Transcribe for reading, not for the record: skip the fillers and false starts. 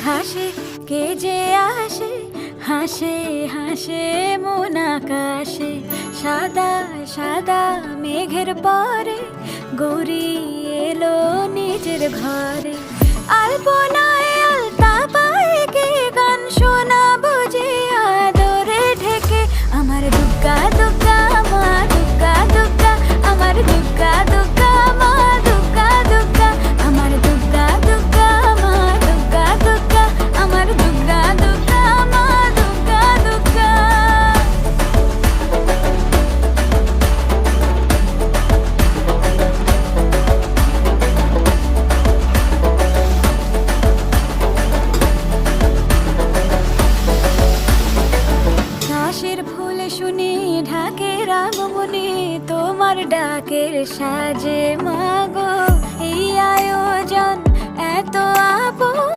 ঘাসে কে যে আসে, হাসে হাসে মন আকাশে। সাদা সাদা মেঘের পরে গৌরী এলো নিজের ঘরে। আলপনায় আলতা পায়ে কে গান শোনাবো যে আদরে ঢেকে। আমার দুগ্গা দুগ্গা মা দুগ্গা দুগ্গা, আমার দুগ্গা দুগ্গা মা দুগ্গা দুগ্গা, আমার দুগ্গা দুগ্গা মা দুগ্গা দুগ্গা, আমার দুগ্গা দুগ্গা মা দুগ্গা দুগ্গা। ঘাসের ফুল শুনি ঢাকে রামমণি, তোমার ডাকের সাজে মা